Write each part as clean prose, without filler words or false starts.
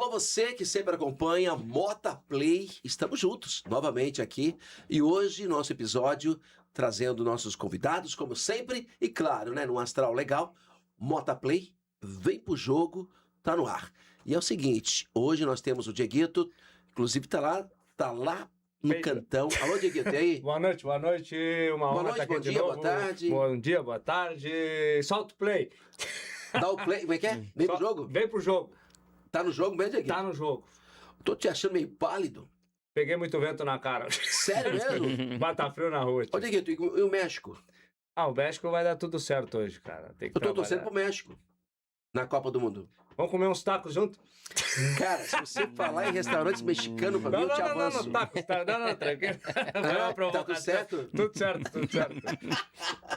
Alô, você que sempre acompanha Mota Play, estamos juntos novamente aqui e hoje nosso episódio trazendo nossos convidados, como sempre, e claro, né, num astral legal, Mota Play, vem pro jogo, tá no ar. E é o seguinte, hoje nós temos o Dieguito, inclusive tá lá no cantão. Alô, Dieguito, e aí? Boa noite. Uma Boa honra noite, estar aqui bom de dia, novo. boa tarde. Bom dia, boa tarde. Solta o play. Dá o play, como é que é? Vem pro jogo? Vem pro jogo. Tá no jogo mesmo, Dieguito? Tá no jogo. Tô te achando meio pálido. Peguei muito vento na cara. Sério mesmo? Bata frio na rua. Ô, Dieguito, e o México? O México vai dar tudo certo hoje, cara. Tem que Eu tô torcendo trabalhar. pro México na Copa do Mundo. Vamos comer uns tacos junto? Cara, se você falar em restaurantes mexicanos pra mim, eu te avanço. Não, tacos. Não, tranquilo. Foi uma provocação. Tá tudo certo? Tudo certo.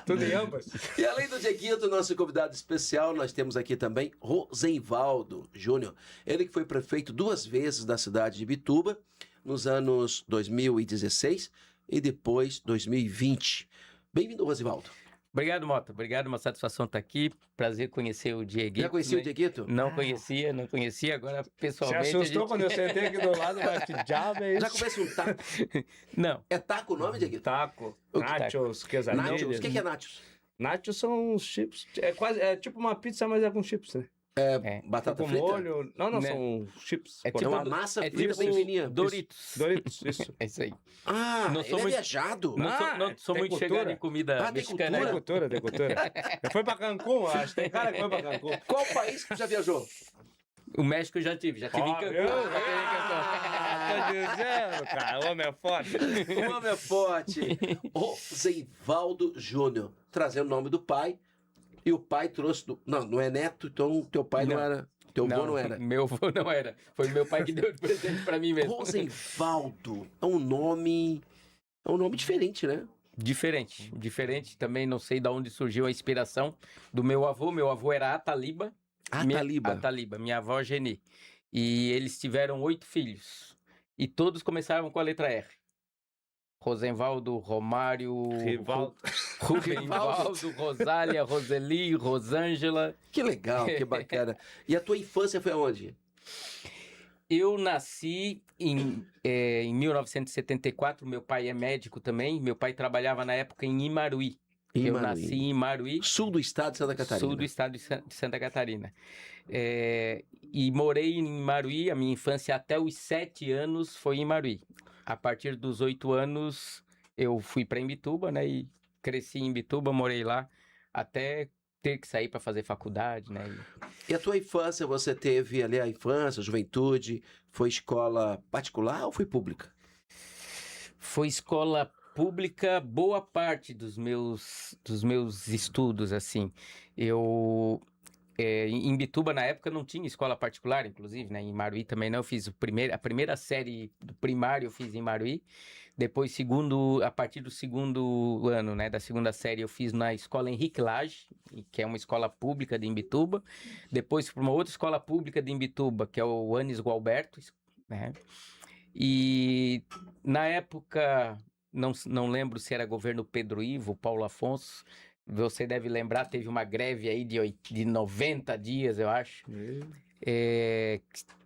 Tudo em ambas. E além do Dieguito, nosso convidado especial, nós temos aqui também Rosenvaldo Júnior. Ele que foi prefeito 2 vezes da cidade de Imbituba, nos anos 2016 e depois 2020. Bem-vindo, Rosenvaldo. Obrigado, Mota. Obrigado, uma satisfação estar aqui. Prazer conhecer o Dieguito. Já conhecia né? o Dieguito? Não conhecia. Agora, Se pessoalmente... assustou quando eu sentei aqui do lado, mas que diabo é isso? Já começa um taco. Não. É taco o nome, Dieguito? Taco, O que nachos, quesadilhas. Nachos. O que é nachos? Nachos são uns chips. É tipo uma pizza, mas é com chips, né? Batata Com frita? molho. Não, Né? são chips. É É tipo uma massa é frita tipo bem fininha. Doritos. Doritos, isso. É isso aí. Ah, Não ele sou é muito- viajado. Não sou tem muito cultura? chegado em comida Ah, tem mexicana. cultura? não. Tem cultura. Eu fui pra Cancún, acho. Tem cara que foi pra Cancún. Qual país que já viajou? O México eu já tive em Cancún. Tô dizendo, cara. O homem é forte. O nome é forte. Rosenvaldo Júnior. Trazendo o nome do pai. E o pai trouxe... Não é neto, então teu pai não era... Teu avô não era. Meu avô não era. Foi meu pai que deu de presente pra mim mesmo. Rosenvaldo é um nome diferente, né? Diferente. Também não sei de onde surgiu a inspiração do meu avô. Meu avô era Ataliba. Ataliba, minha avó Geni. E eles tiveram 8 filhos. E todos começaram com a letra R. Rosenvaldo, Romário, Rivaldo. Rubenvaldo, Rosália, Roseli, Rosângela. Que legal, que bacana. E a tua infância foi aonde? Eu nasci em 1974, meu pai é médico também. Meu pai trabalhava na época em Imaruí. Eu nasci em Imaruí. Sul do estado de Santa Catarina. Sul do estado de Santa Catarina. E morei em Imaruí, a minha infância até os 7 anos foi em Imaruí. A partir dos 8 anos eu fui para Imbituba, né? E cresci em Imbituba, morei lá até ter que sair para fazer faculdade, né? E a tua infância, você teve ali a infância, a juventude, foi escola particular ou foi pública? Foi escola pública boa parte dos meus estudos, assim. Em Imbituba, na época, não tinha escola particular, inclusive, né? Em Imaruí também não. Eu fiz a primeira série do primário eu fiz em Imaruí. Depois, a partir do segundo ano, né? Da segunda série, eu fiz na escola Henrique Lage, que é uma escola pública de Imbituba. Depois, para uma outra escola pública de Imbituba, que é o Anis Gualberto, né? E, na época, não lembro se era governo Pedro Ivo, Paulo Afonso. Você deve lembrar, teve uma greve aí de 90 dias, eu acho.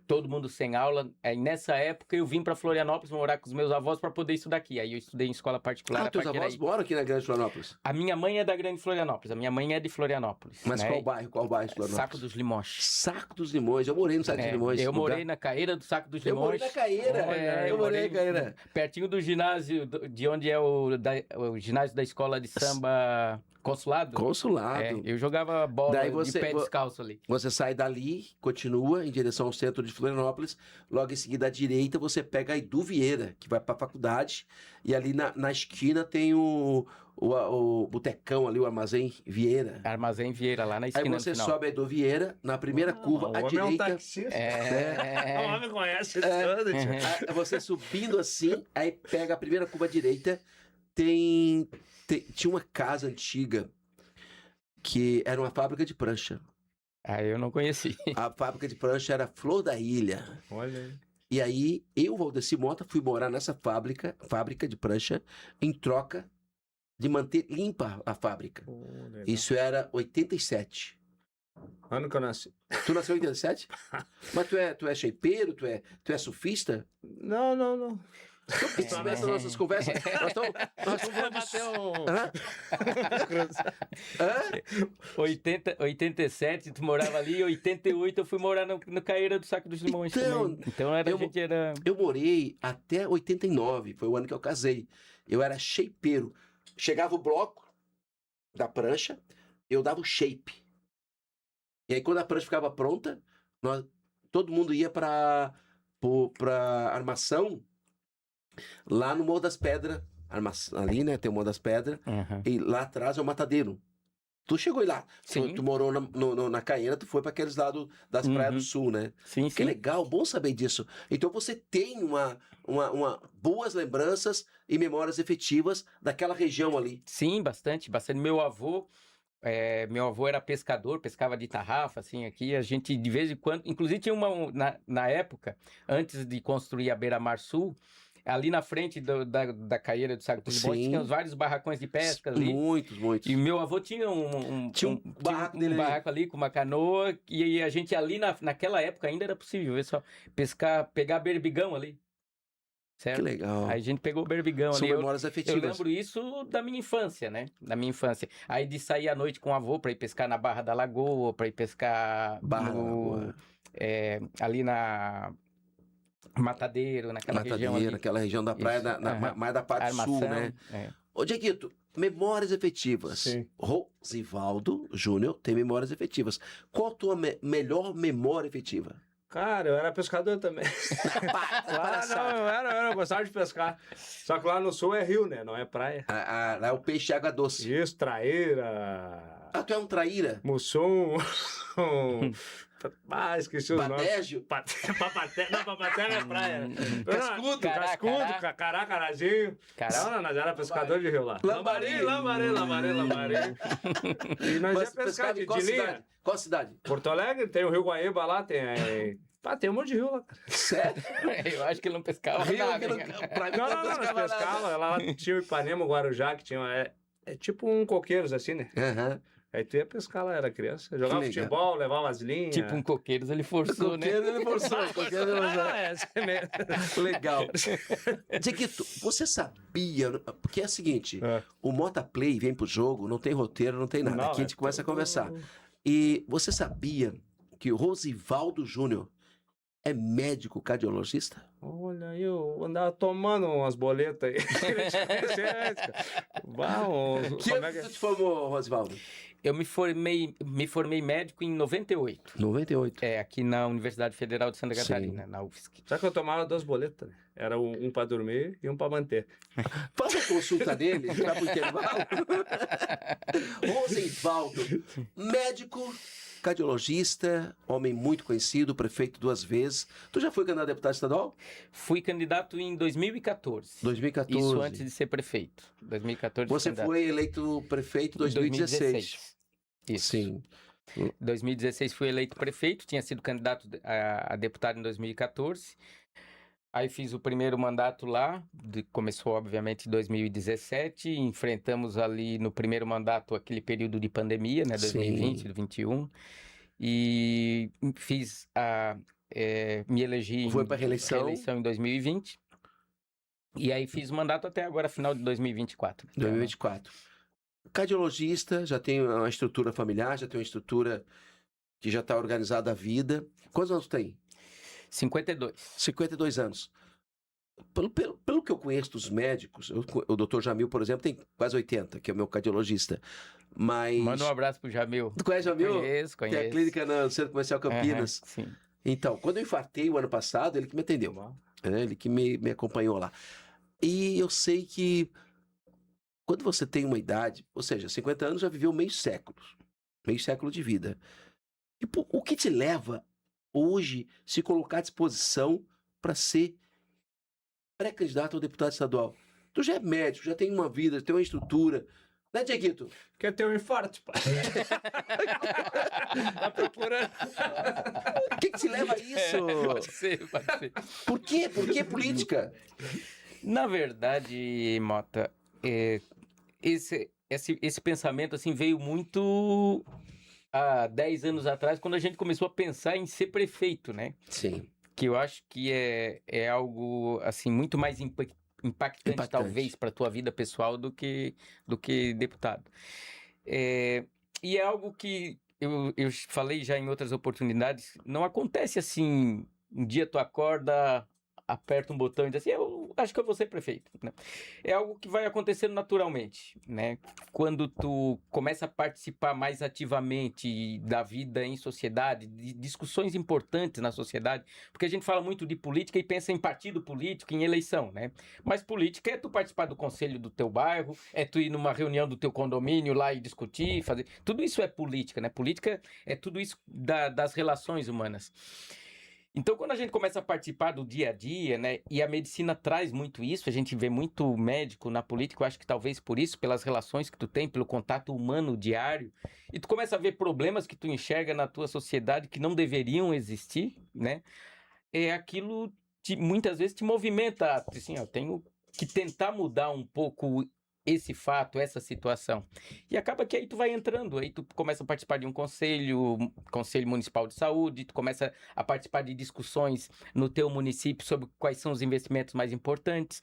Todo mundo sem aula. Aí, nessa época, eu vim para Florianópolis morar com os meus avós para poder estudar aqui. Aí eu estudei em escola particular. Teus avós moram aqui na Grande Florianópolis? A minha mãe é da Grande Florianópolis. A minha mãe é de Florianópolis. Mas né? qual bairro de Florianópolis? Saco dos Limões. Saco dos Limões. Eu morei no Saco dos Limões. Eu morei na Caeira do Saco dos Eu Limões. morei na Caeira. Eu morei na Caeira. Pertinho do ginásio, de onde é o ginásio da escola de samba Consulado. Eu jogava bola de pé descalço ali. Você sai dali, continua em direção ao centro de Florianópolis, logo em seguida à direita você pega a Edu Vieira, que vai para a faculdade, e ali na esquina tem o botecão ali, o Armazém Vieira. Armazém Vieira, lá na esquina. Aí você sobe a Edu Vieira, na primeira curva à direita. O homem é um taxista. O homem conhece tudo. Você subindo assim, aí pega a primeira curva à direita, tinha uma casa antiga que era uma fábrica de prancha. Eu não conheci. A fábrica de prancha era Flor da Ilha. Olha aí. E aí, eu, Valdeci Mota, fui morar nessa fábrica de prancha, em troca de manter limpa a fábrica. Legal. Isso era 87. Ano que eu nasci. Tu nasceu em 87? Mas tu é shapeiro? Tu é surfista? Não. Então, por que você começa nossas conversas? Nós estamos falando Bater um... Hã? Hã? 87, tu morava ali, em 88 eu fui morar no Caeira do Saco dos Limões Então, também. Então a gente era... Eu morei até 89, foi o ano que eu casei. Eu era shapeiro. Chegava o bloco da prancha, eu dava o shape. E aí quando a prancha ficava pronta, todo mundo ia pra armação lá no Morro das Pedras. Ali, né, tem o Morro das Pedras. Uhum. E lá atrás é o Matadeiro. Tu chegou aí lá. Sim. Tu morou na Caeira, tu foi para aqueles lados das praias do sul, né? Sim, Que sim. legal, bom saber disso. Então você tem uma boas lembranças e memórias efetivas daquela região ali. Sim, bastante. Meu avô era pescador, pescava de tarrafa, assim, aqui. A gente, de vez em quando... Inclusive, tinha na época, antes de construir a Beira-Mar Sul, ali na frente da Caeira do Saco dos Limões, Sim. tinha vários barracões de pesca ali. Muitos. E meu avô tinha Tinha um barraco dele ali. barraco ali com uma canoa, e a gente ali, naquela época, ainda era possível, ver só, pegar berbigão ali. Certo? Que legal. Aí a gente pegou o berbigão São ali. memórias Eu efetivas. lembro isso da minha infância, né? Da minha infância. Aí de sair à noite com o avô para ir pescar na Barra da Lagoa, para ir pescar Barra da Lagoa. Ali na Matadeiro, naquela região ali. Naquela região da praia, Isso, mais da parte Armação, sul, né? Ô, Dieguito, memórias efetivas. Sim. Rosivaldo Júnior tem memórias efetivas. Qual a tua melhor memória efetiva? Cara, eu era pescador também. Eu gostava de pescar. Só que lá no sul é rio, né? Não é praia. Lá é o peixe de água doce. Isso, traíra, Ah, tu é um traíra? mussum, esqueci os nomes. Badégio? Papaté, não, papaté não é praia. Cascudo? Cascudo, carazinho. Cará. Não, nós era pescador de rio lá. Lambari. E nós Mas ia pescar pescava de em qual linha. cidade? Qual cidade? Porto Alegre, tem o Rio Guaíba lá, tem um monte de rio lá, cara. Sério? Eu acho que ele não pescava Rio nada. que não- né? pra mim Não, não nós pescava nada. pescava. Lá tinha o Ipanema, o Guarujá, que tinha... É tipo um coqueiros, assim, né? Aham. Aí tu ia pescar lá, era criança. Jogava legal. futebol, levava as linhas. Tipo um coqueiros, ele forçou, né? Coqueiro ele forçou. Coqueiro ele forçou. É assim mesmo. Legal. Dieguito, você sabia... Porque é o seguinte, É. o Motaplay vem pro jogo, não tem roteiro, não tem nada. Não, Aqui a gente começa a tudo- conversar. E você sabia que o Rosivaldo Júnior é médico cardiologista? Olha, aí eu andava tomando umas boletas aí. Que Como ano é que que... tu te formou, Rosivaldo? Eu me formei médico em 98. 98. Aqui na Universidade Federal de Santa Sim. Catarina, na UFSC. Só que eu tomava 2 boletas, né? Era um pra dormir e um pra manter. Faz uma consulta dele, a gente vai pro intervalo. Rosivaldo, médico, cardiologista, homem muito conhecido, prefeito 2 vezes. Tu já foi candidato a deputado estadual? Fui candidato em 2014. 2014. Isso antes de ser prefeito. 2014 Você candidato. foi eleito prefeito em 2016. Isso. Sim. 2016 fui eleito prefeito, tinha sido candidato a deputado em 2014. Aí fiz o primeiro mandato lá, começou obviamente em 2017, enfrentamos ali no primeiro mandato aquele período de pandemia, né, 2020, 2021, e me elegi Foi pra reeleição em 2020, e aí fiz o mandato até agora, final de 2024. 2024. Cardiologista, já tem uma estrutura familiar, já tem uma estrutura que já está organizada a vida. Quantos anos tu tem? 52. 52 anos. Pelo que eu conheço dos médicos, o doutor Jamil, por exemplo, tem quase 80, que é o meu cardiologista. Mas. Manda um abraço pro Jamil. Tu conhece o Jamil? Conheço. Tem a clínica no Centro Comercial Campinas. Sim. Então, quando eu infartei o ano passado, ele que me atendeu. Né? Ele que me acompanhou lá. E eu sei que quando você tem uma idade, ou seja, 50 anos já viveu meio século de vida. E o que te leva hoje se colocar à disposição para ser pré-candidato ao deputado estadual? Tu já é médico, já tem uma vida, tem uma estrutura. Né, Dieguito? Quer ter um infarto, pai? Tá procurando. O que te leva a isso? Pode ser. Por quê? Por que política? Na verdade, Mota, esse pensamento assim veio muito há 10 anos atrás, quando a gente começou a pensar em ser prefeito, né? Sim. Que eu acho que é algo, assim, muito mais impactante, talvez, para a tua vida pessoal do que deputado. E é algo que eu falei já em outras oportunidades, não acontece assim, um dia tu acorda, aperta um botão e diz assim, eu acho que eu vou ser prefeito, né? É algo que vai acontecendo naturalmente, né? Quando tu começa a participar mais ativamente da vida em sociedade, de discussões importantes na sociedade, porque a gente fala muito de política e pensa em partido político, em eleição, né? Mas política é tu participar do conselho do teu bairro, é tu ir numa reunião do teu condomínio lá e discutir, fazer... Tudo isso é política, né? Política é tudo isso das relações humanas. Então, quando a gente começa a participar do dia a dia, né, e a medicina traz muito isso, a gente vê muito médico na política, eu acho que talvez por isso, pelas relações que tu tem, pelo contato humano diário, e tu começa a ver problemas que tu enxerga na tua sociedade que não deveriam existir, né, aquilo muitas vezes te movimenta, assim, eu tenho que tentar mudar um pouco esse fato, essa situação. E acaba que aí tu vai entrando, aí tu começa a participar de um conselho municipal de saúde, tu começa a participar de discussões no teu município sobre quais são os investimentos mais importantes,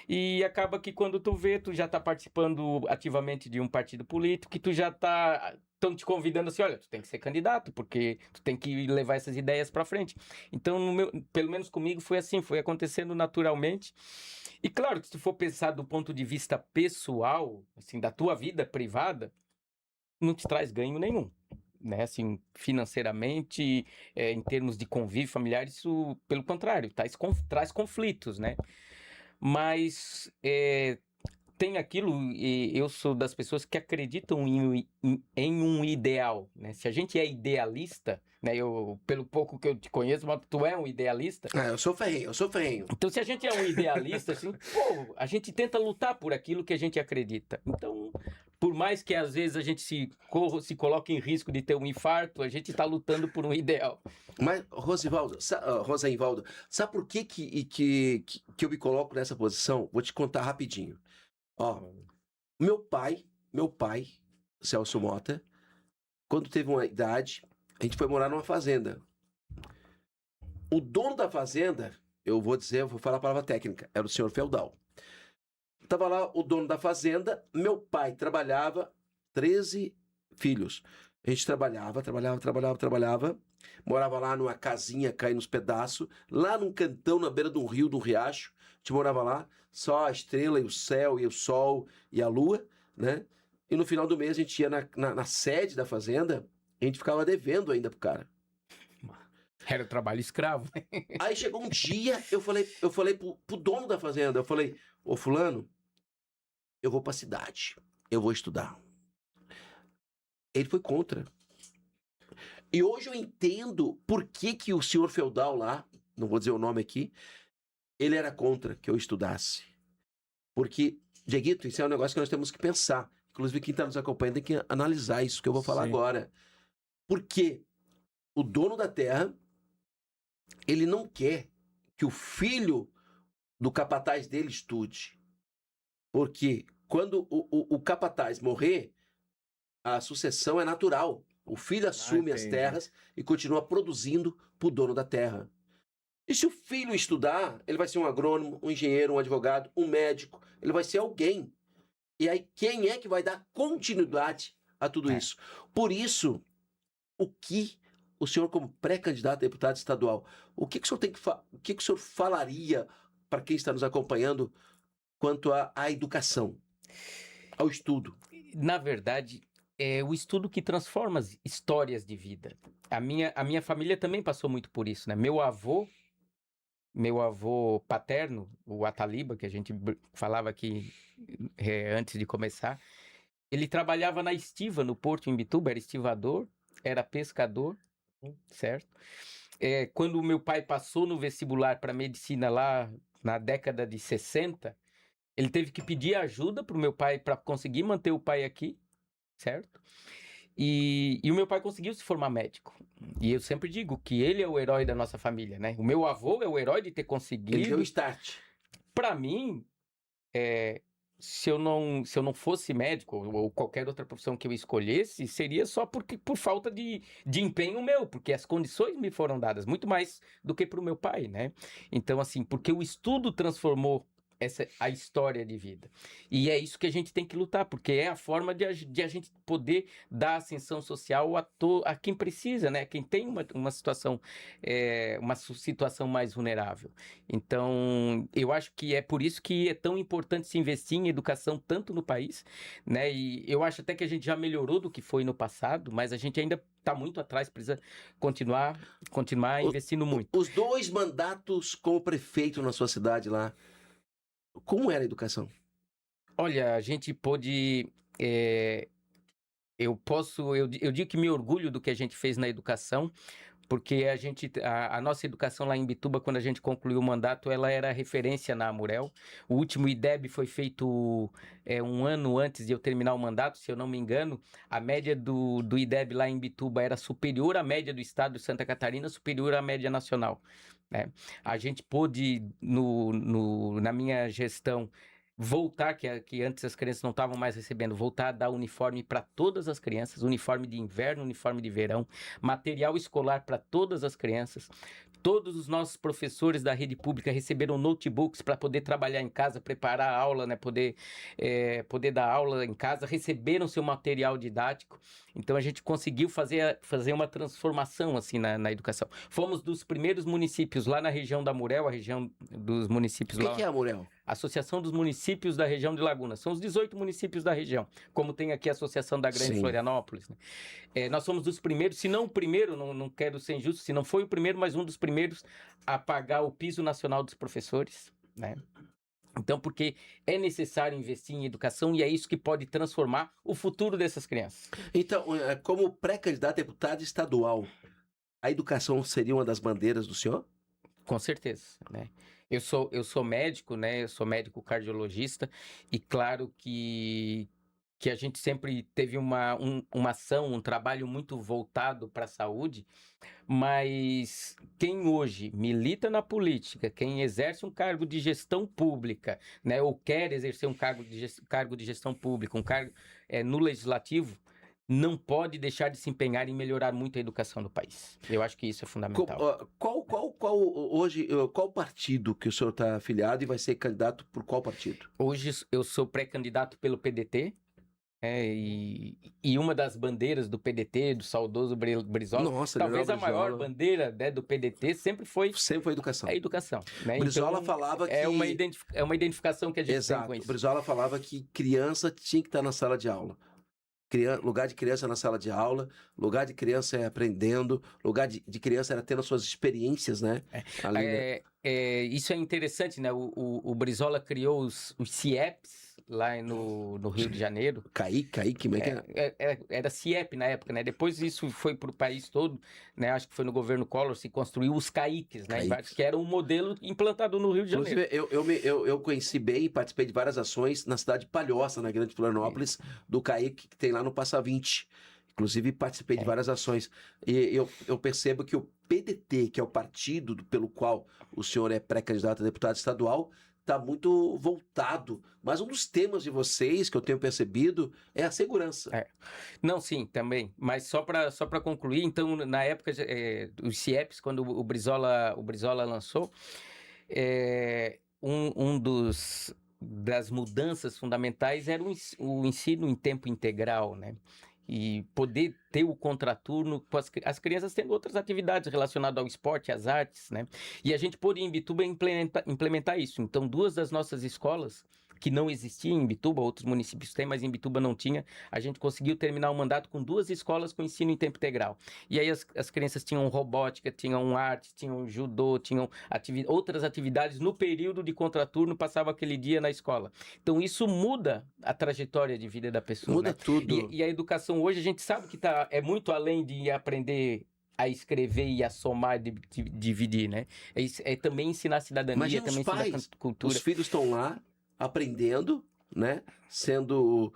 e acaba que quando tu vê, tu já tá participando ativamente de um partido político, que tu já tá... Estão te convidando assim, olha, tu tem que ser candidato, porque tu tem que levar essas ideias para frente. Então, pelo menos comigo foi assim, foi acontecendo naturalmente. E claro que se tu for pensar do ponto de vista pessoal, assim, da tua vida privada, não te traz ganho nenhum, né? Assim, financeiramente, em termos de convívio familiar, isso, pelo contrário, traz conflitos, né? Mas tem aquilo, e eu sou das pessoas que acreditam em um ideal, né? Se a gente é idealista, né? Pelo pouco que eu te conheço, mas tu é um idealista. Eu sou ferrenho. Então, se a gente é um idealista, assim, pô, a gente tenta lutar por aquilo que a gente acredita. Então, por mais que às vezes a gente se coloque em risco de ter um infarto, a gente está lutando por um ideal. Mas, Rosenvaldo, sabe por que eu me coloco nessa posição? Vou te contar rapidinho. Ó, meu pai, Celso Mota, quando teve uma idade, a gente foi morar numa fazenda. O dono da fazenda, vou falar a palavra técnica, era o senhor feudal. Tava lá o dono da fazenda, meu pai trabalhava, 13 filhos. A gente trabalhava, morava lá numa casinha caindo nos pedaços, lá num cantão na beira de um rio, de um riacho. A gente morava lá, só a estrela e o céu e o sol e a lua, né? E no final do mês a gente ia na sede da fazenda, a gente ficava devendo ainda pro cara. Era trabalho escravo. Aí chegou um dia, eu falei pro dono da fazenda, eu falei, ô fulano, eu vou pra cidade, eu vou estudar. Ele foi contra. E hoje eu entendo por que o senhor feudal lá, não vou dizer o nome aqui, ele era contra que eu estudasse. Porque, Dieguito, isso é um negócio que nós temos que pensar. Inclusive, quem está nos acompanhando tem que analisar isso que eu vou falar agora. Porque o dono da terra, ele não quer que o filho do capataz dele estude. Porque quando o capataz morrer, a sucessão é natural. O filho assume as terras e continua produzindo para o dono da terra. E se o filho estudar, ele vai ser um agrônomo, um engenheiro, um advogado, um médico. Ele vai ser alguém. E aí, quem é que vai dar continuidade a tudo isso? Por isso, o que o senhor, como pré-candidato a deputado estadual, o que o senhor o que o senhor falaria para quem está nos acompanhando quanto à educação, ao estudo? Na verdade, é o estudo que transforma as histórias de vida. A minha família também passou muito por isso, né? Meu avô paterno, o Ataliba, que a gente falava aqui antes de começar, ele trabalhava na estiva, no Porto em Bituba, era estivador, era pescador, certo? Quando o meu pai passou no vestibular para medicina lá na década de 60, ele teve que pedir ajuda para o meu pai para conseguir manter o pai aqui, certo? E o meu pai conseguiu se formar médico. E eu sempre digo que ele é o herói da nossa família, né? O meu avô é o herói de ter conseguido. Ele deu o start. Para mim, se eu não fosse médico ou qualquer outra profissão que eu escolhesse, seria só por falta de empenho meu, porque as condições me foram dadas, muito mais do que para o meu pai, né? Então, assim, porque o estudo transformou a história de vida. E é isso que a gente tem que lutar, porque é a forma de a gente poder dar ascensão social a quem precisa, né? Quem tem uma situação mais vulnerável. Então, eu acho que é por isso que é tão importante se investir em educação tanto no país, né? E eu acho até que a gente já melhorou do que foi no passado, mas a gente ainda está muito atrás, precisa continuar investindo muito. Os 2 mandatos como prefeito na sua cidade lá, como era a educação? Olha, a gente pôde. Eu digo que me orgulho do que a gente fez na educação, porque a nossa educação lá em Imbituba, quando a gente concluiu o mandato, ela era referência na Amurel. O último IDEB foi feito um ano antes de eu terminar o mandato, se eu não me engano. A média do IDEB lá em Imbituba era superior à média do estado de Santa Catarina, superior à média nacional, né? A gente pôde, na minha gestão, voltar, que antes as crianças não estavam mais recebendo, voltar a dar uniforme para todas as crianças, uniforme de inverno, uniforme de verão, material escolar para todas as crianças. Todos os nossos professores da rede pública receberam notebooks para poder trabalhar em casa, preparar a aula, né? Poder dar aula em casa, receberam seu material didático. Então a gente conseguiu fazer uma transformação assim na educação. Fomos dos primeiros municípios lá na região da Murel, a região dos municípios lá. O que é a Murel? Associação dos Municípios da Região de Laguna. São os 18 municípios da região, como tem aqui a Associação da Grande Florianópolis, né? Nós somos dos primeiros, se não o primeiro, não quero ser injusto, se não foi o primeiro, mas um dos primeiros a pagar o piso nacional dos professores, né? Então, porque é necessário investir em educação e é isso que pode transformar o futuro dessas crianças. Então, como pré-candidato a deputado estadual, a educação seria uma das bandeiras do senhor? Com certeza, né? Eu sou médico, né? Eu sou médico cardiologista e claro que a gente sempre teve uma ação, um trabalho muito voltado para a saúde, mas quem hoje milita na política, quem exerce um cargo de gestão pública, né? Ou quer exercer um cargo de gestão pública, um cargo no legislativo, não pode deixar de se empenhar em melhorar muito a educação do país. Eu acho que isso é fundamental. Qual partido que o senhor está afiliado e vai ser candidato por qual partido? Hoje eu sou pré-candidato pelo PDT, e uma das bandeiras do PDT, do saudoso Brizola, Nossa, talvez a Brizola. maior bandeira, né, do PDT sempre foi a educação. A educação, né? Brizola então, falava que... É uma identificação que a gente Exato. tem com isso. Brizola falava que criança tinha que estar na sala de aula. Lugar de criança na sala de aula, lugar de criança é aprendendo, lugar de criança era tendo as suas experiências, né? Isso é interessante, né? O Brizola criou os CIEPs lá no Rio de Janeiro. Kaique, como é que é? Era CIEP na época, né? Depois isso foi para o país todo, né? Acho que foi no governo Collor se construiu os CAICs, né? Que era um modelo implantado no Rio de Janeiro. Inclusive, eu conheci bem e participei de várias ações na cidade de Palhoça, na Grande Florianópolis, do CAIC que tem lá no Passa 20. Inclusive, participei de várias ações. E eu percebo que o PDT, que é o partido pelo qual o senhor é pré-candidato a deputado estadual, está muito voltado. Mas um dos temas de vocês, que eu tenho percebido, é a segurança. Não, sim, também. Mas só para concluir, então, na época, os CIEPs, quando o Brizola lançou, das mudanças fundamentais era o ensino em tempo integral, né? E poder ter o contraturno, com as crianças tendo outras atividades relacionadas ao esporte, às artes, né? E a gente pôde em Imbituba implementar isso. Então, 2 das nossas escolas, que não existiam em Imbituba, outros municípios têm, mas em Imbituba não tinha, a gente conseguiu terminar o mandato com 2 escolas com ensino em tempo integral. E aí as crianças tinham robótica, tinham arte, tinham judô, tinham outras atividades no período de contraturno, passava aquele dia na escola. Então isso muda a trajetória de vida da pessoa. Muda, né? Tudo. E a educação hoje, a gente sabe que é muito além de aprender a escrever e a somar e dividir, né? É também ensinar cidadania, Imagina também os pais, ensinar cultura. Os filhos estão lá aprendendo né? Sendo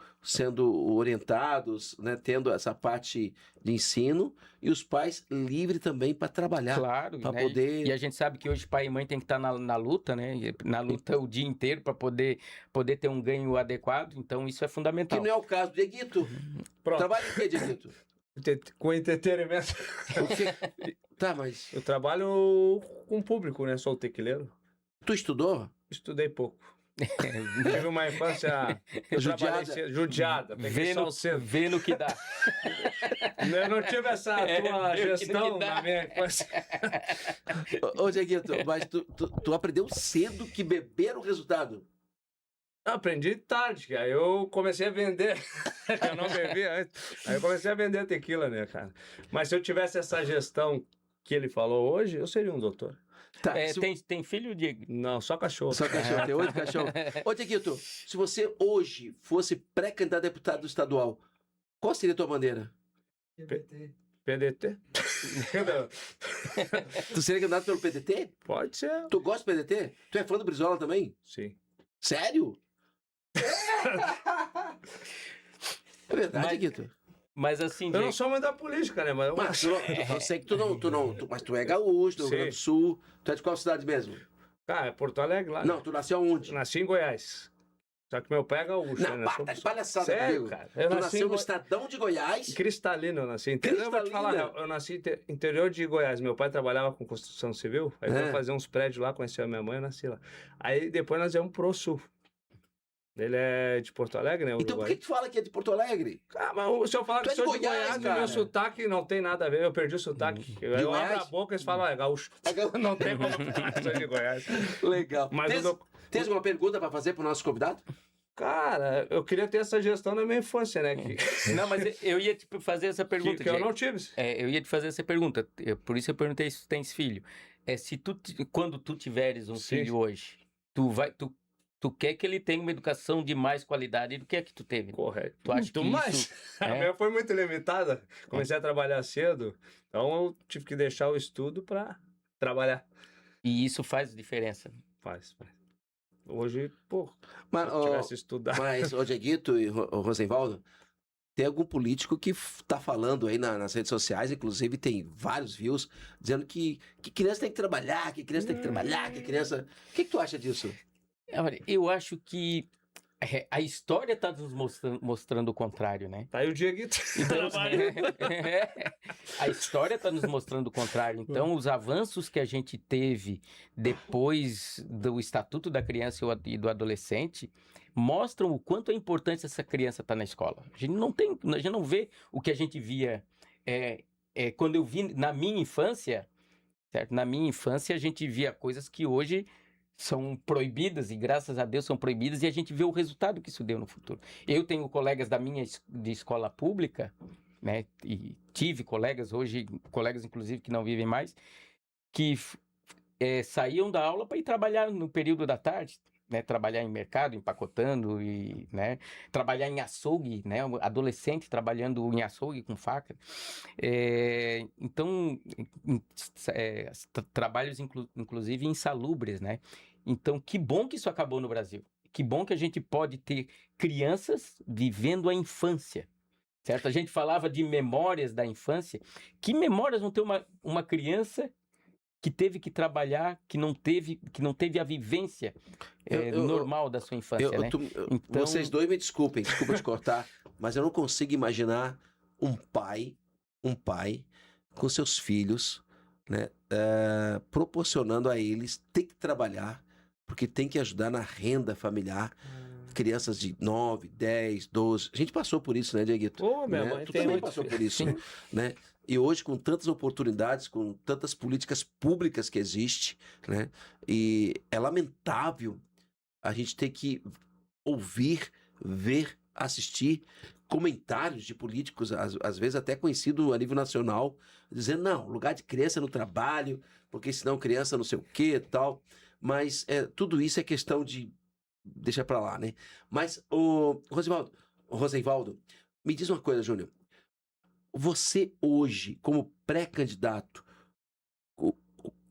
orientados, né? Tendo essa parte de ensino e os pais livres também para trabalhar, Claro, para né? poder... E a gente sabe que hoje pai e mãe tem que estar na luta, né? Na luta o dia inteiro para poder ter um ganho adequado. Então isso é Que fundamental. não é o caso do Dieguito. Pronto. Trabalha em quê, Dieguito? Com entretenimento. Tá, mas Eu trabalho com público, né? Sou tequileiro. tu estudou? Estudei pouco. Tive uma infância judiada. Peguei só o cedo. Vê no que dá. Eu não tive essa tua vê o que gestão dá. na minha infância. Ô, Dieguito, mas tu aprendeu cedo que beber o resultado. Eu aprendi tarde, cara. Eu comecei a vender. Eu não bebia antes. Aí eu comecei a vender tequila, né, cara? Mas se eu tivesse essa gestão que ele falou hoje, eu seria um doutor. Tá, Tem filho, Diego? Não, só cachorro. Só cachorro, tem 8 cachorros. Ô, Dieguito, se você hoje fosse pré-candidato a deputado estadual, qual seria a tua bandeira? PDT? Tu seria candidato pelo PDT? Pode ser. Tu gosta do PDT? Tu é fã do Brizola também? Sim. Sério? É verdade, Mas- Dieguito. Mas assim, Eu não Diego, sou muito da política, cara, mas eu Mas acho. eu sei que mas tu é gaúcho, do Rio Grande do Sul. Tu é de qual cidade mesmo? Cara, é Porto Alegre lá. Não, tu nasceu onde? Eu nasci em Goiás. Só que meu pai é gaúcho, Não, né? tá de palhaçada Sério, comigo. cara. Eu Tu nasci nasceu no Estadão de Goiás. Cristalino, eu nasci. Eu vou te falar, Cristalina? eu nasci interior de Goiás. Meu pai trabalhava com construção civil. Aí É. foi fazer uns prédios lá, conheceu a minha mãe, eu nasci lá. Aí depois nós viemos pro sul. Ele é de Porto Alegre, né? Então por Uruguai. que tu fala que é de Porto Alegre? Ah, mas se eu falar Tu que é de sou de Goiás, Goiás, cara. meu sotaque não tem nada a ver. Eu perdi o sotaque. Eu abro Goiás? a boca e eles falam, é gaúcho. Não tem como falar que sou de Goiás. Legal. Mas Tens uma pergunta para fazer pro nosso convidado? Cara, eu queria ter essa gestão na minha infância, né? não, mas eu ia te fazer essa pergunta, que eu Diego. não tive. Eu ia te fazer essa pergunta. Por isso eu perguntei se tu tens filho. Quando tu tiveres um Sim. filho hoje, tu quer que ele tenha uma educação de mais qualidade do que a que tu teve? Correto. Tu acha que mais. isso... A minha foi muito limitada. Comecei a trabalhar cedo, então eu tive que deixar o estudo para trabalhar. E isso faz diferença. Faz. Hoje, pô, Mas, se eu tivesse estudado. Mas, ô Dieguito e o Rosenvaldo, tem algum político que tá falando aí nas redes sociais, inclusive tem vários views, dizendo que criança tem que trabalhar, que criança tem que trabalhar, que criança... O que tu acha disso? Olha, eu acho que a história está nos mostrando o contrário, né? Tá aí o Dieguito. Então, a história está nos mostrando o contrário. Então, os avanços que a gente teve depois do Estatuto da Criança e do Adolescente mostram o quanto é importante essa criança estar na escola. A gente não vê o que a gente via quando eu vi na minha infância, certo? Na minha infância, a gente via coisas que hoje são proibidas, e graças a Deus são proibidas, e a gente vê o resultado que isso deu no futuro. Eu tenho colegas de escola pública, né, e tive colegas, hoje, colegas inclusive que não vivem mais, que saíam da aula para ir trabalhar no período da tarde, né, trabalhar em mercado, empacotando, e, né, trabalhar em açougue, né, adolescente trabalhando em açougue com faca. Então, trabalhos inclusive insalubres, né? Então, que bom que isso acabou no Brasil. Que bom que a gente pode ter crianças vivendo a infância, certo? A gente falava de memórias da infância. Que memórias vão ter uma criança que teve que trabalhar, que não teve a vivência normal da sua infância, né? Então... Vocês dois me desculpa te cortar, mas eu não consigo imaginar um pai com seus filhos, né, proporcionando a eles ter que trabalhar, porque tem que ajudar na renda familiar. Crianças de 9, 10, 12. A gente passou por isso, né, Dieguito? Ô, minha mãe Tu tem também 8 passou filhos. por isso, né? E hoje, com tantas oportunidades, com tantas políticas públicas que existem, né? E é lamentável a gente ter que ouvir, ver, assistir comentários de políticos, às vezes até conhecido a nível nacional, dizendo, não, lugar de criança no trabalho, porque senão criança não sei o quê e tal. Mas tudo isso é questão de deixa pra lá, né? Mas, Rosenvaldo, me diz uma coisa, Júnior. Você hoje, como pré-candidato, o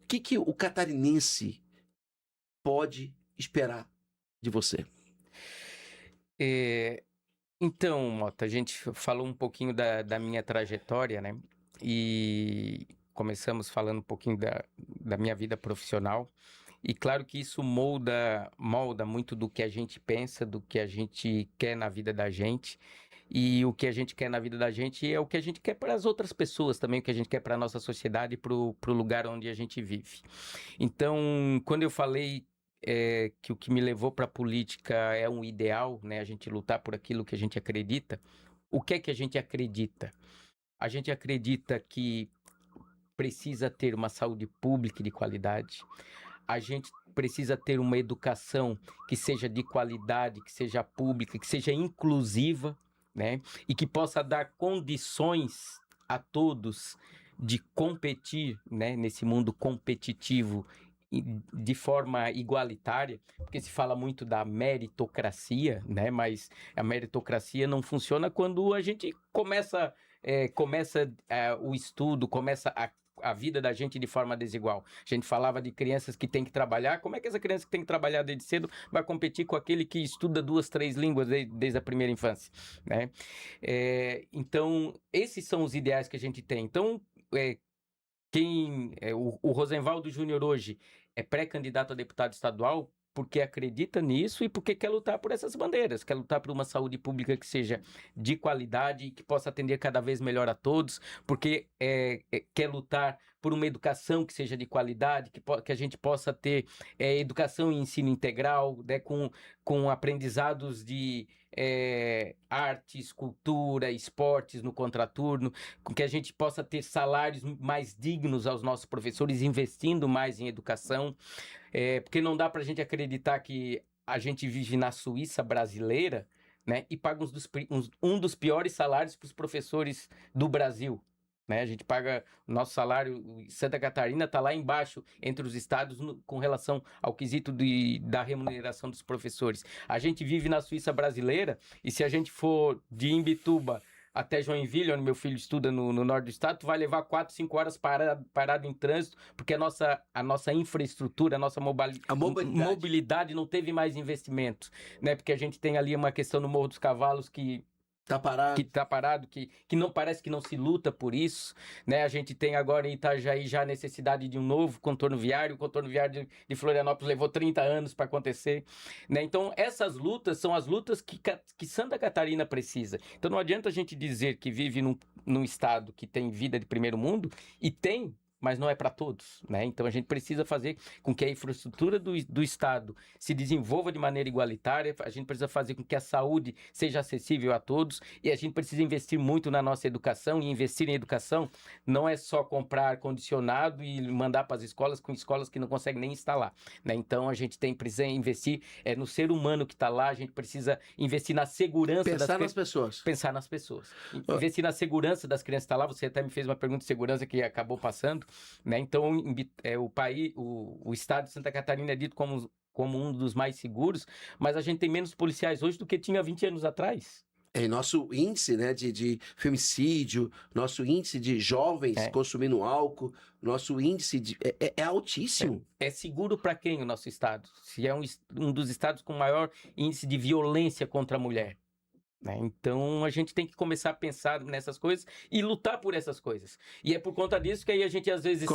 que o catarinense pode esperar de você? Então, Mota, a gente falou um pouquinho da minha trajetória, né? E começamos falando um pouquinho da minha vida profissional. E claro que isso molda muito do que a gente pensa, do que a gente quer na vida da gente. E o que a gente quer na vida da gente é o que a gente quer para as outras pessoas também, o que a gente quer para a nossa sociedade e para o lugar onde a gente vive. Então, quando eu falei que o que me levou para a política é um ideal, né? A gente lutar por aquilo que a gente acredita. O que é que a gente acredita? A gente acredita que precisa ter uma saúde pública de qualidade. A gente precisa ter uma educação que seja de qualidade, que seja pública, que seja inclusiva, né? E que possa dar condições a todos de competir, né? Nesse mundo competitivo de forma igualitária, porque se fala muito da meritocracia, né? Mas a meritocracia não funciona quando a gente começa o estudo, começa a vida da gente de forma desigual. A gente falava de crianças que têm que trabalhar. Como é que essa criança que tem que trabalhar desde cedo vai competir com aquele que estuda 2, 3 línguas desde a primeira infância, né? Então, esses são os ideais que a gente tem. Então, o Rosenvaldo Júnior hoje é pré-candidato a deputado estadual porque acredita nisso e porque quer lutar por essas bandeiras, quer lutar por uma saúde pública que seja de qualidade e que possa atender cada vez melhor a todos, porque quer lutar por uma educação que seja de qualidade, que a gente possa ter educação e ensino integral, né, com aprendizados de artes, cultura, esportes no contraturno, com que a gente possa ter salários mais dignos aos nossos professores, investindo mais em educação, porque não dá para a gente acreditar que a gente vive na Suíça brasileira, né, e paga um dos piores salários para os professores do Brasil. Né? A gente paga o nosso salário, Santa Catarina está lá embaixo entre os estados com relação ao quesito da remuneração dos professores. A gente vive na Suíça brasileira e se a gente for de Imbituba até Joinville, onde meu filho estuda no norte do estado, tu vai levar 4, 5 horas parado em trânsito, porque a nossa infraestrutura, a nossa mobilidade não teve mais investimento, né? Porque a gente tem ali uma questão no Morro dos Cavalos que tá parado, que não parece que não se luta por isso, né? A gente tem agora em Itajaí já a necessidade de um novo contorno viário. O contorno viário de Florianópolis levou 30 anos para acontecer, né? Então, essas lutas são as lutas que Santa Catarina precisa. Então, não adianta a gente dizer que vive num estado que tem vida de primeiro mundo, e tem, mas não é para todos, né? Então a gente precisa fazer com que a infraestrutura do Estado se desenvolva de maneira igualitária, a gente precisa fazer com que a saúde seja acessível a todos e a gente precisa investir muito na nossa educação, e investir em educação não é só comprar ar-condicionado e mandar para as escolas com escolas que não conseguem nem instalar, né? Então a gente precisa investir no ser humano que está lá, a gente precisa investir na segurança Pensar nas pessoas. Pensar nas pessoas. Investir na segurança das crianças que estão lá. Você até me fez uma pergunta de segurança que acabou passando. Né? Então, o estado de Santa Catarina é dito como um dos mais seguros, mas a gente tem menos policiais hoje do que tinha 20 anos atrás. Nosso índice, né, de femicídio, nosso índice de jovens consumindo álcool, nosso índice é altíssimo. É seguro para quem o nosso estado? Se é um dos estados com maior índice de violência contra a mulher. Né? Então a gente tem que começar a pensar nessas coisas e lutar por essas coisas. E é por conta disso que aí a gente às vezes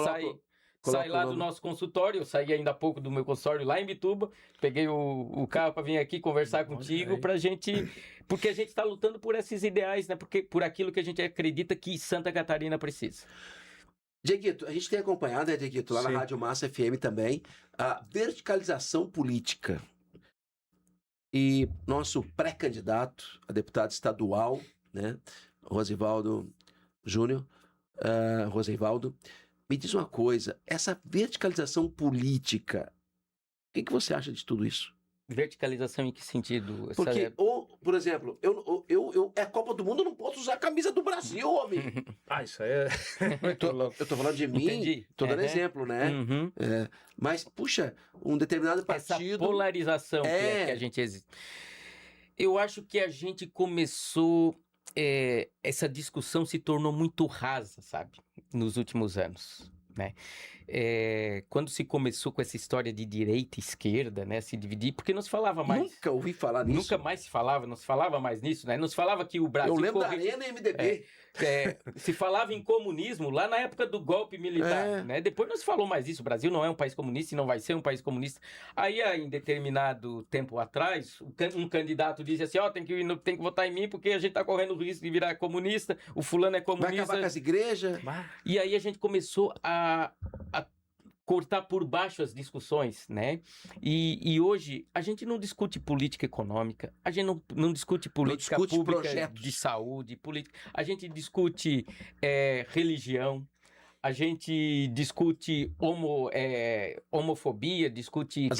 sai lá do nosso consultório. Eu saí ainda há pouco do meu consultório lá em Bituba, peguei o carro para vir aqui conversar contigo pra gente, porque a gente está lutando por esses ideais, né? Porque por aquilo que a gente acredita que Santa Catarina precisa. Dieguito, a gente tem acompanhado, né, Dieguito, lá Sim. na Rádio Massa FM também, a verticalização política. E nosso pré-candidato a deputado estadual, né, Rosenvaldo Júnior, Rosenvaldo, me diz uma coisa, essa verticalização política, o que você acha de tudo isso? Verticalização em que sentido? Porque, por exemplo, eu é Copa do Mundo, eu não posso usar a camisa do Brasil, homem. Isso aí é muito louco. Eu tô falando de mim, Entendi. tô dando exemplo, né? Uhum. Mas, puxa, um determinado partido... Essa polarização que a gente existe. Eu acho que a gente começou... essa discussão se tornou muito rasa, sabe? Nos últimos anos. né? Quando se começou com essa história de direita e esquerda, né, se dividir, porque não se falava mais. Nunca ouvi falar nisso. Nunca mais se falava, não se falava mais nisso, né? Não se falava que o Brasil... Eu lembro da Arena e MDB. se falava em comunismo lá na época do golpe militar, né? Depois não se falou mais isso. O Brasil não é um país comunista e não vai ser um país comunista. Aí, em determinado tempo atrás, um candidato disse assim, tem que votar em mim porque a gente tá correndo o risco de virar comunista, o fulano é comunista. Vai acabar com as igrejas. E aí a gente começou a cortar por baixo as discussões, né? E hoje a gente não discute política econômica, a gente não discute política pública, projetos de saúde, política. A gente discute religião, a gente discute homofobia, discute as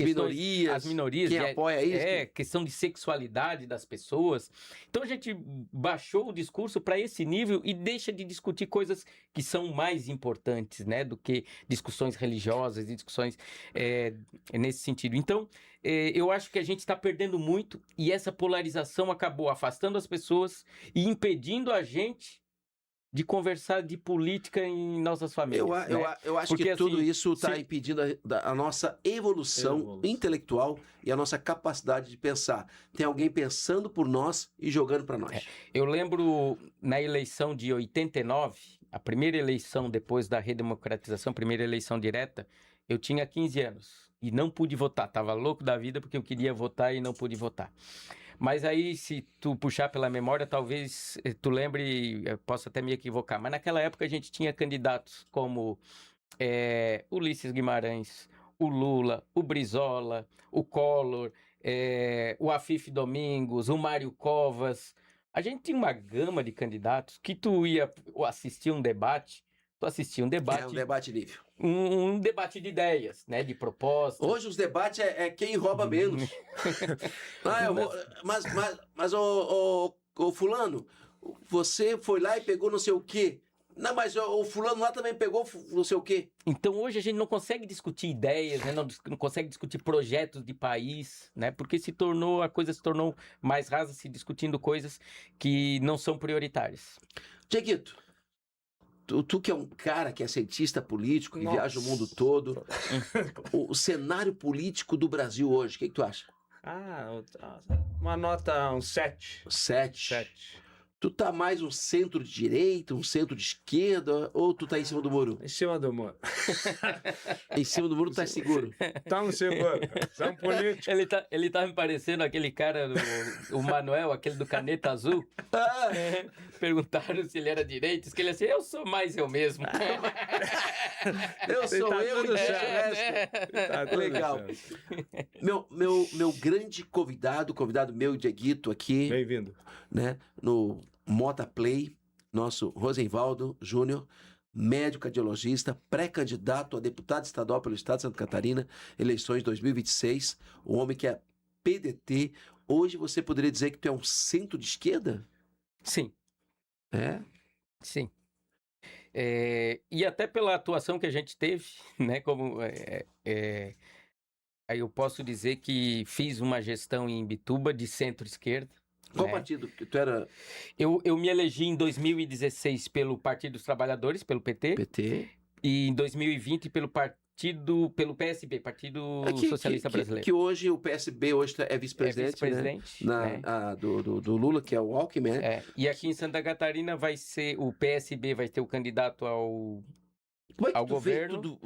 minorias, quem apoia isso? Questão de sexualidade das pessoas. Então a gente baixou o discurso para esse nível e deixa de discutir coisas que são mais importantes, né, do que discussões religiosas e discussões nesse sentido. Então, eu acho que a gente está perdendo muito e essa polarização acabou afastando as pessoas e impedindo a gente de conversar de política em nossas famílias. Eu acho que tudo isso está impedindo a nossa evolução intelectual e a nossa capacidade de pensar. Tem alguém pensando por nós e jogando para nós. Eu lembro na eleição de 89, a primeira eleição depois da redemocratização, primeira eleição direta, eu tinha 15 anos e não pude votar. Estava louco da vida porque eu queria votar e não pude votar. Mas aí, se tu puxar pela memória, talvez tu lembre, eu posso até me equivocar, mas naquela época a gente tinha candidatos como Ulisses Guimarães, o Lula, o Brizola, o Collor, o Afif Domingos, o Mário Covas. A gente tinha uma gama de candidatos que tu ia assistir um debate, um debate nível. Um debate de ideias, né? De propostas. Hoje os debates é quem rouba menos. Mas o fulano, você foi lá e pegou não sei o quê. Não, mas o fulano lá também pegou não sei o quê. Então hoje a gente não consegue discutir ideias, né? Não consegue discutir projetos de país, né? Porque a coisa se tornou mais rasa, se discutindo coisas que não são prioritárias. Dieguito, tu que é um cara que é cientista político, que viaja o mundo todo, o cenário político do Brasil hoje, o que tu acha? Uma nota, um 7. 7. Tu tá mais um centro-direita, um centro-esquerda, ou tu tá em cima do muro? Em cima do muro. Em cima do muro tá seguro? Estamos seguros. São políticos. Ele tá me parecendo aquele cara, o Manuel, aquele do Caneta Azul. Perguntaram se ele era direito, disse que ele assim, eu sou mais eu mesmo. Eu sou eu do resto. Legal. Meu grande convidado meu Dieguito aqui. Bem-vindo. Né, no Mota Play, nosso Rosenvaldo Júnior, médico cardiologista, pré-candidato a deputado estadual pelo estado de Santa Catarina, eleições 2026, o homem que é PDT. Hoje você poderia dizer que tu é um centro de esquerda? Sim. Sim. E até pela atuação que a gente teve, né, como aí eu posso dizer que fiz uma gestão em Imbituba de centro-esquerda. Qual partido que tu era? Eu me elegi em 2016 pelo Partido dos Trabalhadores, pelo PT. E em 2020 pelo PSB, Partido Socialista Brasileiro. Que hoje o PSB é vice-presidente, né? Do Lula, que é o Alckmin, né? E aqui em Santa Catarina o PSB vai ter o candidato ao governo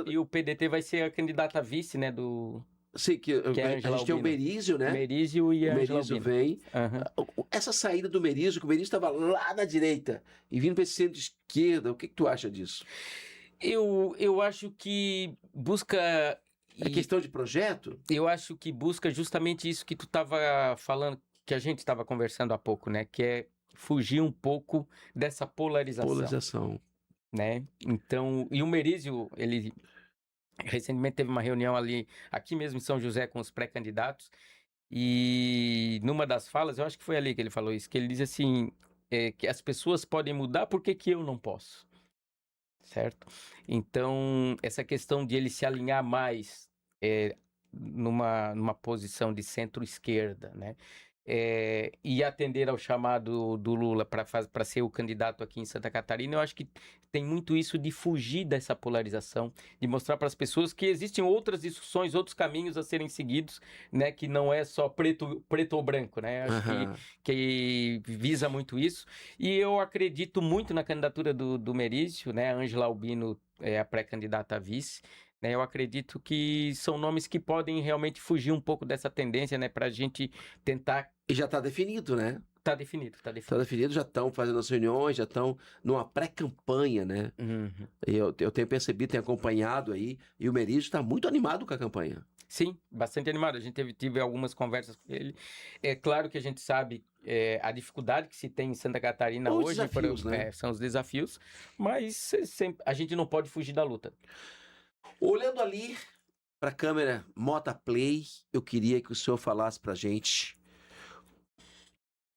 e o PDT vai ser a candidata a vice, né, do... Sim, a gente tem o Merizio, né? Merizio e a Merizio vem. Essa saída do Merizio, que o Merizio estava lá na direita e vindo para esse centro de esquerda, o que tu acha disso? Eu acho que busca... É questão de projeto? Eu acho que busca justamente isso que tu estava falando, que a gente estava conversando há pouco, né? Que é fugir um poupo dessa polarização. Né? Então, e o Merizio, ele... Recentemente teve uma reunião aqui mesmo em São José com os pré-candidatos e numa das falas, eu acho que foi ali que ele falou isso, que ele diz assim, que as pessoas podem mudar, por que eu não posso? Certo? Então, essa questão de ele se alinhar mais numa posição de centro-esquerda, né? e atender ao chamado do Lula para ser o candidato aqui em Santa Catarina, eu acho que tem muito isso de fugir dessa polarização, de mostrar para as pessoas que existem outras discussões, outros caminhos a serem seguidos, né, que não é só preto ou branco, né? Acho que visa muito isso. E eu acredito muito na candidatura do Merizio, né? A Ângela Albino é a pré-candidata a vice. Né, eu acredito que são nomes que podem realmente fugir um pouco dessa tendência, né, para a gente tentar. E já está definido, né? Tá definido. Está definido, já estão fazendo as reuniões, já estão numa pré-campanha, né? Eu tenho percebido, tenho acompanhado aí, e o Merizio está muito animado com a campanha. Sim, bastante animado. A gente tive algumas conversas com ele. É claro que a gente sabe a dificuldade que se tem em Santa Catarina Os hoje. desafios, né? São os desafios, mas a gente não pode fugir da luta. Olhando ali para a câmera Mota Play, eu queria que o senhor falasse para a gente.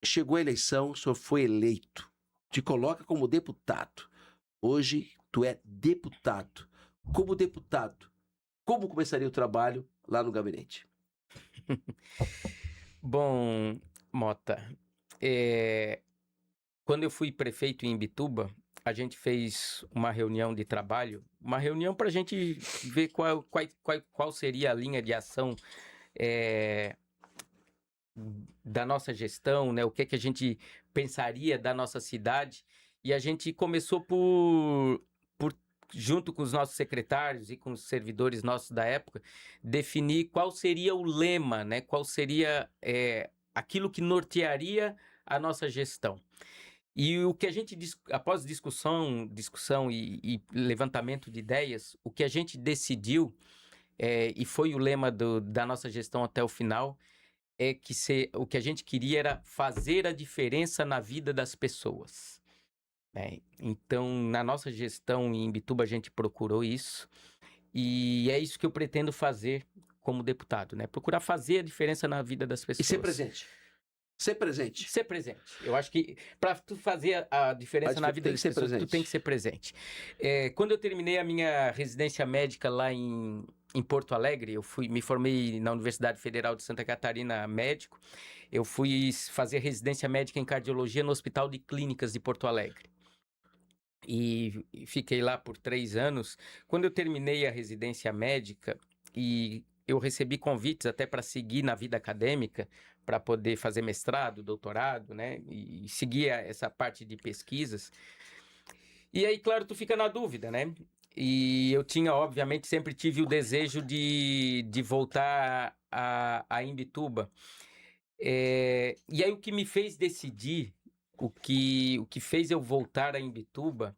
Chegou a eleição, o senhor foi eleito, te coloca como deputado. Hoje, tu é deputado. Como deputado, como começaria o trabalho lá no gabinete? Bom, Mota, quando eu fui prefeito em Imbituba, a gente fez uma reunião de trabalho, uma reunião para a gente ver qual seria a linha de ação da nossa gestão, né? O que a gente pensaria da nossa cidade. E a gente começou por junto com os nossos secretários e com os servidores nossos da época, definir qual seria o lema, né? Qual seria aquilo que nortearia a nossa gestão. E o que a gente, após discussão e levantamento de ideias, o que a gente decidiu, e foi o lema da nossa gestão até o final, o que a gente queria era fazer a diferença na vida das pessoas. Então, na nossa gestão em Imbituba, a gente procurou isso, e é isso que eu pretendo fazer como deputado, né? Procurar fazer a diferença na vida das pessoas. E ser presente. Ser presente. Ser presente. Eu acho que para tu fazer a diferença na vida das pessoas, tu tem que ser presente. Quando eu terminei a minha residência médica lá em Porto Alegre, eu me formei na Universidade Federal de Santa Catarina médico. Eu fui fazer residência médica em cardiologia no Hospital de Clínicas de Porto Alegre. E fiquei lá por 3 anos. Quando eu terminei a residência médica, e eu recebi convites até para seguir na vida acadêmica, para poder fazer mestrado, doutorado, né? E seguir essa parte de pesquisas. E aí, claro, tu fica na dúvida, né? E eu obviamente, sempre tive o desejo de voltar a Imbituba. E aí, o que me fez decidir, o que fez eu voltar a Imbituba,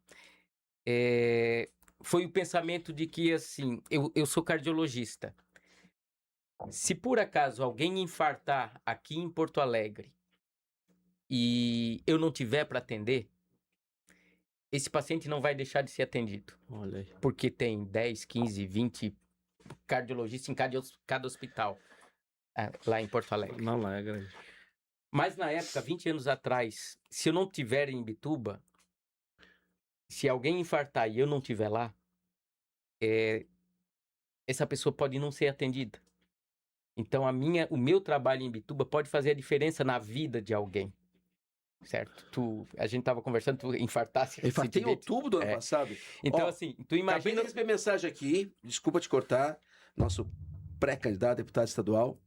foi o pensamento de que, assim, eu sou cardiologista. Se por acaso alguém infartar aqui em Porto Alegre e eu não tiver para atender, esse paciente não vai deixar de ser atendido. Olha aí. Porque tem 10, 15, 20 cardiologistas em cada hospital lá em Porto Alegre. Não, lá é grande. Mas na época, 20 anos atrás, se eu não tiver em Imbituba, se alguém infartar e eu não tiver lá, essa pessoa pode não ser atendida. Então, o meu trabalho em Imbituba pode fazer a diferença na vida de alguém. Certo? A gente tava conversando, tu infartasse. Eu infartei em outubro do ano passado. Então, assim, tu imagina... Acabei de receber mensagem aqui, desculpa te cortar, nosso pré-candidato a deputado estadual.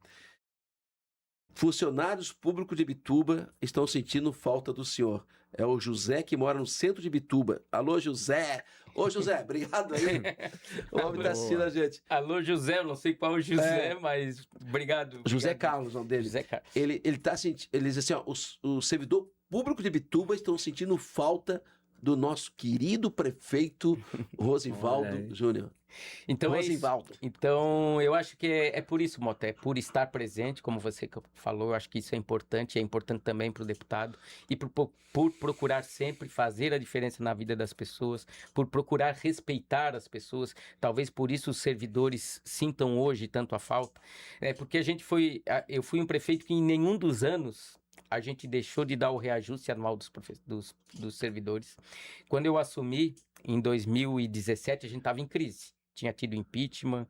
Funcionários públicos de Imbituba estão sentindo falta do senhor. É o José, que mora no centro de Imbituba. Alô, José. Ô, José, obrigado aí. O homem tá assistindo a gente. Alô, José, eu não sei qual é o José, mas obrigado. José Carlos, o nome dele. José Carlos. Ele tá sentindo, ele diz assim, ó, o servidor público de Imbituba estão sentindo falta do nosso querido prefeito Rosivaldo Júnior. Então, Rosivaldo. Então, eu acho que é por isso, Mota, é por estar presente, como você falou, eu acho que isso é importante também para o deputado, e por procurar sempre fazer a diferença na vida das pessoas, por procurar respeitar as pessoas, talvez por isso os servidores sintam hoje tanto a falta, porque eu fui um prefeito que em nenhum dos anos a gente deixou de dar o reajuste anual dos servidores. Quando eu assumi, em 2017, a gente estava em crise. tinha tido impeachment,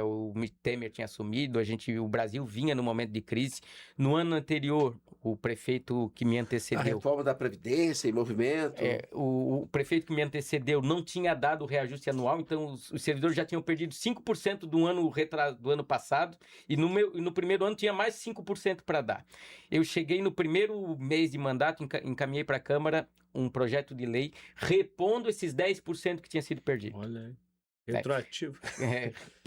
o Temer tinha assumido, o Brasil vinha no momento de crise. No ano anterior, o prefeito que me A antecedeu... reforma da Previdência em movimento. O prefeito que me antecedeu não tinha dado o reajuste anual, então os servidores já tinham perdido 5% do ano passado, e no primeiro ano tinha mais 5% para dar. Eu cheguei no primeiro mês de mandato, encaminhei para a Câmara um projeto de lei repondo esses 10% que tinha sido perdido. Olha aí. Retroativo.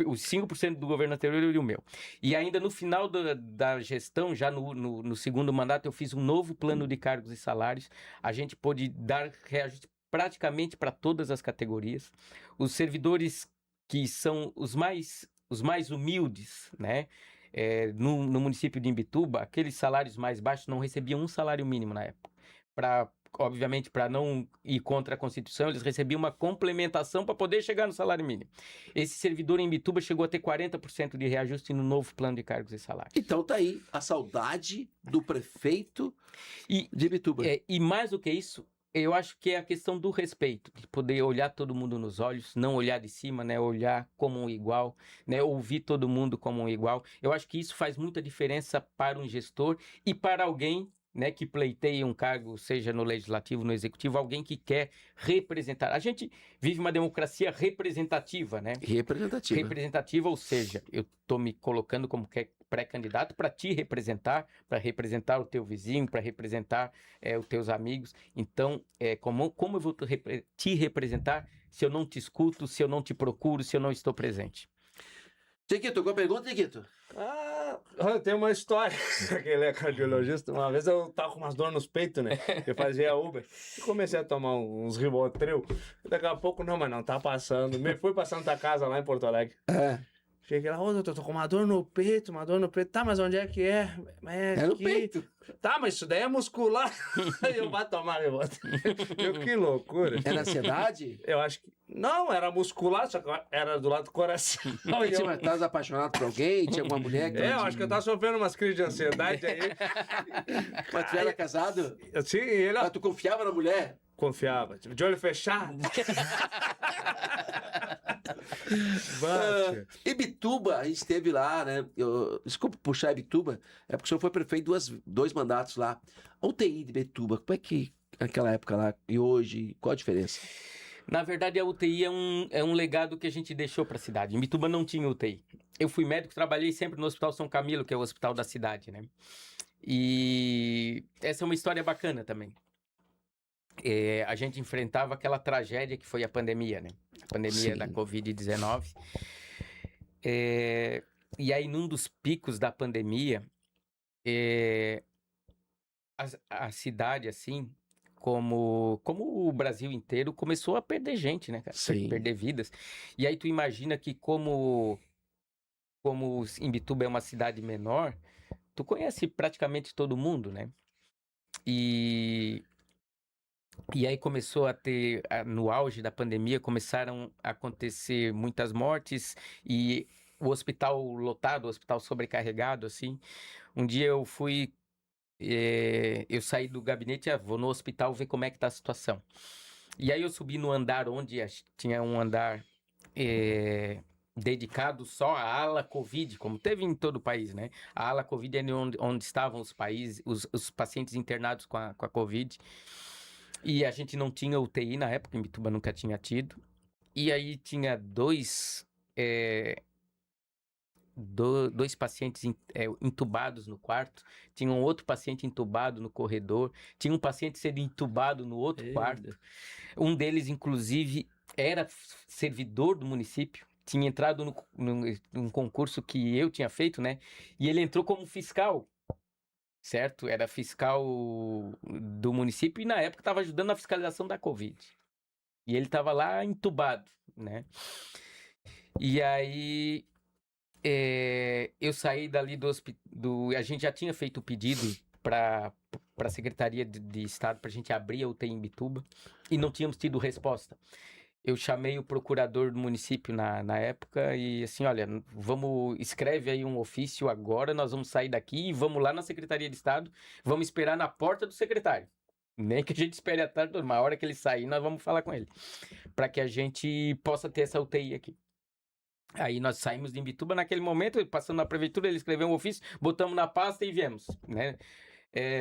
Os 5% do governo anterior e o meu. E ainda no final da gestão, já no segundo mandato, eu fiz um novo plano de cargos e salários. A gente pôde dar reajuste praticamente para todas as categorias. Os servidores que são os mais humildes, né? No município de Imbituba, aqueles salários mais baixos não recebiam um salário mínimo na época. Obviamente, para não ir contra a Constituição, eles recebiam uma complementação para poder chegar no salário mínimo. Esse servidor em Imbituba chegou a ter 40% de reajuste no novo plano de cargos e salários. Então tá aí a saudade do prefeito de Imbituba. E mais do que isso, eu acho que é a questão do respeito, de poder olhar todo mundo nos olhos, não olhar de cima, né? Olhar como um igual, né? Ouvir todo mundo como um igual. Eu acho que isso faz muita diferença para um gestor e para alguém, né, que pleiteia um cargo, seja no legislativo, no executivo, alguém que quer representar. A gente vive uma democracia representativa, né? Representativa, ou seja, eu estou me colocando como pré-candidato para te representar, para representar o teu vizinho, para representar os teus amigos. Então, como eu vou te representar se eu não te escuto, se eu não te procuro, se eu não estou presente? Tiquito, alguma pergunta, Tiquito? Eu tenho uma história. Aquele é cardiologista. Uma vez eu tava com umas dores nos peitos, né? Eu fazia Uber. E comecei a tomar uns Rivotril. Daqui a pouco, mas não tá passando. Me fui pra Santa Casa, lá em Porto Alegre. Cheguei lá, doutor, tô com uma dor no peito, Tá, mas onde é que é? É no peito. Tá, mas isso daí é muscular. Aí eu vou tomar Rivotril. Que loucura. Era ansiedade? Eu acho que... Não, era muscular, só que era do lado do coração. Você estava apaixonado por alguém? Tinha alguma mulher que... Eu acho que eu tava sofrendo umas crises de ansiedade aí. Mas tu era casado? Sim, ele... Mas tu confiava na mulher? Confiava. De olho fechado. Ibituba, a gente esteve lá, né? Desculpa puxar Ibituba, é porque o senhor foi prefeito dois mandatos lá. A UTI de Ibituba, como é que naquela época lá e hoje, qual a diferença? Na verdade, a UTI é um legado que a gente deixou para a cidade. Em Imbituba não tinha UTI. Eu fui médico, trabalhei sempre no Hospital São Camilo, que é o hospital da cidade, né? E essa é uma história bacana também. A gente enfrentava aquela tragédia que foi a pandemia, né? A pandemia da Covid-19. E aí, num dos picos da pandemia, a cidade, assim, como o Brasil inteiro, começou a perder gente, né, cara? Perder vidas. E aí tu imagina que como Imbituba é uma cidade menor, tu conhece praticamente todo mundo, né? E aí começou a ter, no auge da pandemia, começaram a acontecer muitas mortes e o hospital lotado, o hospital sobrecarregado, assim. Um dia eu fui... eu saí do gabinete e vou no hospital ver como é que tá a situação. E aí eu subi no andar onde tinha um andar dedicado só à ala Covid, como teve em todo o país, né? A ala Covid é onde estavam os pacientes internados com a Covid. E a gente não tinha UTI na época, em Imbituba nunca tinha tido. E aí tinha dois pacientes entubados no quarto, tinha um outro paciente entubado no corredor, tinha um paciente sendo entubado no outro quarto. Um deles, inclusive, era servidor do município, tinha entrado num concurso que eu tinha feito, né? E ele entrou como fiscal, certo? Era fiscal do município e na época estava ajudando na fiscalização da Covid. E ele estava lá entubado, né? E aí... eu saí dali a gente já tinha feito o pedido para a Secretaria de Estado para a gente abrir a UTI em Imbituba e não tínhamos tido resposta. Eu chamei o procurador do município na época e assim, olha, escreve aí um ofício agora, nós vamos sair daqui e vamos lá na Secretaria de Estado, vamos esperar na porta do secretário. Nem que a gente espere a tarde, uma hora que ele sair, nós vamos falar com ele, para que a gente possa ter essa UTI aqui. Aí nós saímos de Imbituba naquele momento, passando na prefeitura, ele escreveu um ofício, botamos na pasta e viemos, né?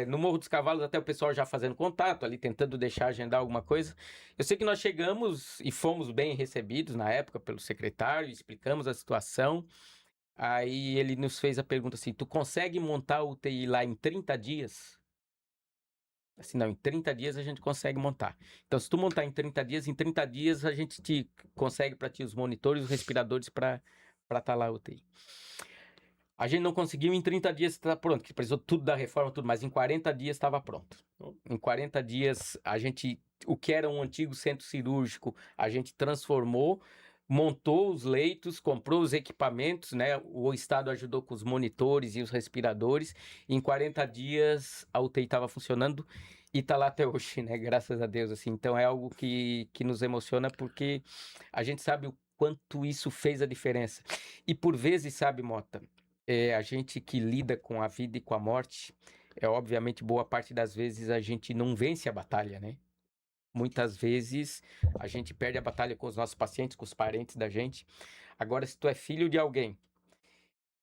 No Morro dos Cavalos, até o pessoal já fazendo contato ali, tentando deixar agendar alguma coisa. Eu sei que nós chegamos e fomos bem recebidos na época pelo secretário, explicamos a situação. Aí ele nos fez a pergunta assim, tu consegue montar a UTI lá em 30 dias? Assim, não, em 30 dias a gente consegue montar. Então, se tu montar em 30 dias a gente consegue para ti os monitores, os respiradores para estar lá a UTI. A gente não conseguiu em 30 dias estar pronto, que precisou tudo da reforma, tudo, mas em 40 dias estava pronto. Em 40 dias, o que era um antigo centro cirúrgico, a gente transformou, montou os leitos, comprou os equipamentos, né? O Estado ajudou com os monitores e os respiradores. Em 40 dias, a UTI estava funcionando e está lá até hoje, né? Graças a Deus, assim. Então, é algo que nos emociona porque a gente sabe o quanto isso fez a diferença. E por vezes, sabe, Mota, a gente que lida com a vida e com a morte, obviamente, boa parte das vezes a gente não vence a batalha, né? Muitas vezes a gente perde a batalha com os nossos pacientes, com os parentes da gente. Agora, se tu é filho de alguém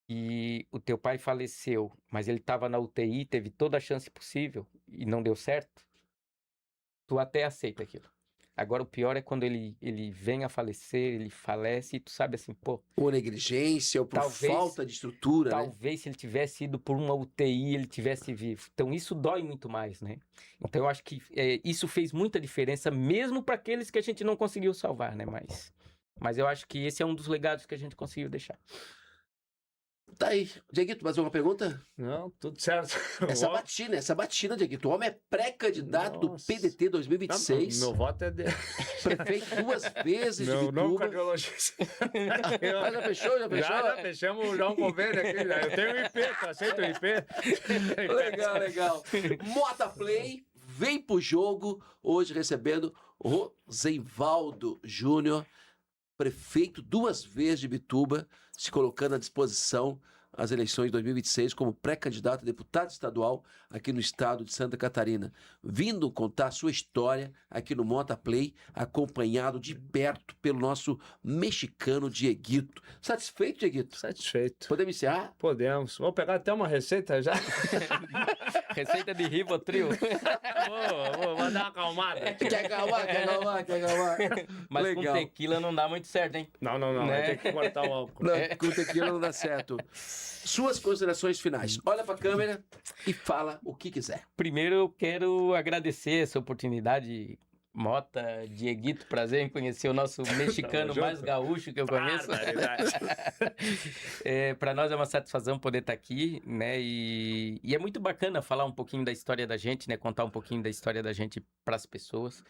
e o teu pai faleceu, mas ele estava na UTI, teve toda a chance possível e não deu certo, tu até aceita aquilo. Agora, o pior é quando ele vem a falecer, ele falece e tu sabe assim, pô... Ou negligência, ou por falta de estrutura, talvez se ele tivesse ido por uma UTI, ele tivesse vivo. Então, isso dói muito mais, né? Então, eu acho que isso fez muita diferença, mesmo para aqueles que a gente não conseguiu salvar, né? Mas eu acho que esse é um dos legados que a gente conseguiu deixar. Tá aí. Dieguito, mais uma pergunta? Não, tudo certo. Essa batina, Dieguito. O homem é pré-candidato do PDT 2026. Não, meu voto é dele. Prefeito 2 vezes de Imbituba. Não, cardiologista. Mas já fechou? Já fechamos já um convênio aqui. Eu tenho um IP, tu aceita o IP? Legal. Mota Play, vem pro jogo. Hoje recebendo Rosenvaldo Júnior, prefeito 2 vezes de Imbituba, se colocando à disposição às eleições de 2026 como pré-candidato a deputado estadual aqui no estado de Santa Catarina, vindo contar sua história aqui no Mota Play, acompanhado de perto pelo nosso mexicano Dieguito. Satisfeito, Dieguito? Satisfeito. Podemos encerrar? Podemos. Vou pegar até uma receita já. Receita de Rivotril. Vou dar uma acalmada. Quer acalmar? Mas Legal. com tequila não dá muito certo, hein? Não. Né? Tem que cortar o álcool. Não, com tequila não dá certo. Suas considerações finais. Olha pra câmera e fala o que quiser. Primeiro, eu quero agradecer essa oportunidade, Mota, Dieguito, prazer em conhecer o nosso mexicano mais gaúcho que eu conheço. Para nós é uma satisfação poder estar aqui, né? E é muito bacana falar um pouquinho da história da gente, né? Contar um pouquinho da história da gente para as pessoas.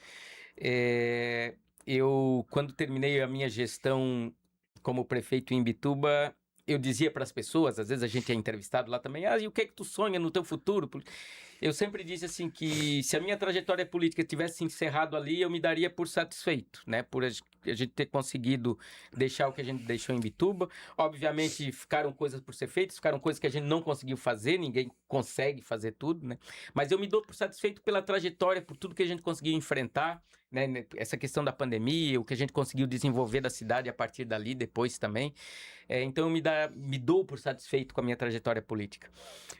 Eu, quando terminei a minha gestão como prefeito em Imbituba, eu dizia para as pessoas, às vezes a gente é entrevistado lá também, e o que é que tu sonha no teu futuro? Eu sempre disse assim que se a minha trajetória política tivesse encerrado ali, eu me daria por satisfeito, né? Por a gente ter conseguido deixar o que a gente deixou em Imbituba. Obviamente ficaram coisas por ser feitas, ficaram coisas que a gente não conseguiu fazer, ninguém consegue fazer tudo, né? Mas eu me dou por satisfeito pela trajetória, por tudo que a gente conseguiu enfrentar, né? Essa questão da pandemia, o que a gente conseguiu desenvolver da cidade a partir dali, depois também. Então eu me dou por satisfeito com a minha trajetória política.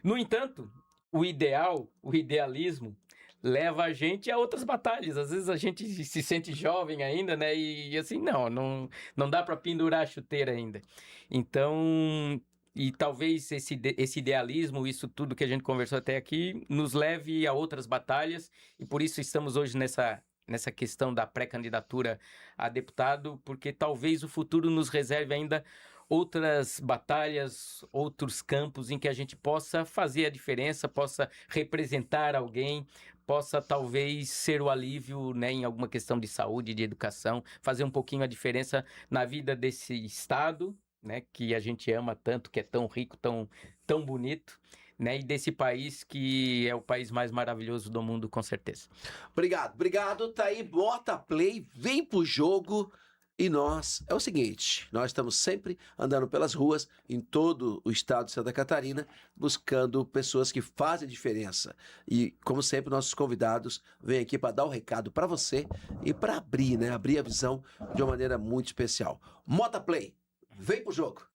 No entanto, o idealismo leva a gente a outras batalhas. Às vezes a gente se sente jovem ainda, né? E assim, não dá para pendurar a chuteira ainda. Então, e talvez esse idealismo, isso tudo que a gente conversou até aqui, nos leve a outras batalhas. E por isso estamos hoje nessa questão da pré-candidatura a deputado, porque talvez o futuro nos reserve ainda outras batalhas, outros campos em que a gente possa fazer a diferença, possa representar alguém, possa talvez ser o alívio, né, em alguma questão de saúde, de educação, fazer um pouquinho a diferença na vida desse estado, né, que a gente ama tanto, que é tão rico, tão bonito, né, e desse país que é o país mais maravilhoso do mundo, com certeza. Obrigado. Tá aí, Mota Play, vem pro jogo. E é o seguinte, nós estamos sempre andando pelas ruas em todo o estado de Santa Catarina, buscando pessoas que fazem diferença. E, como sempre, nossos convidados vêm aqui para dar o recado para você e para abrir a visão de uma maneira muito especial. Mota Play, Vem pro jogo.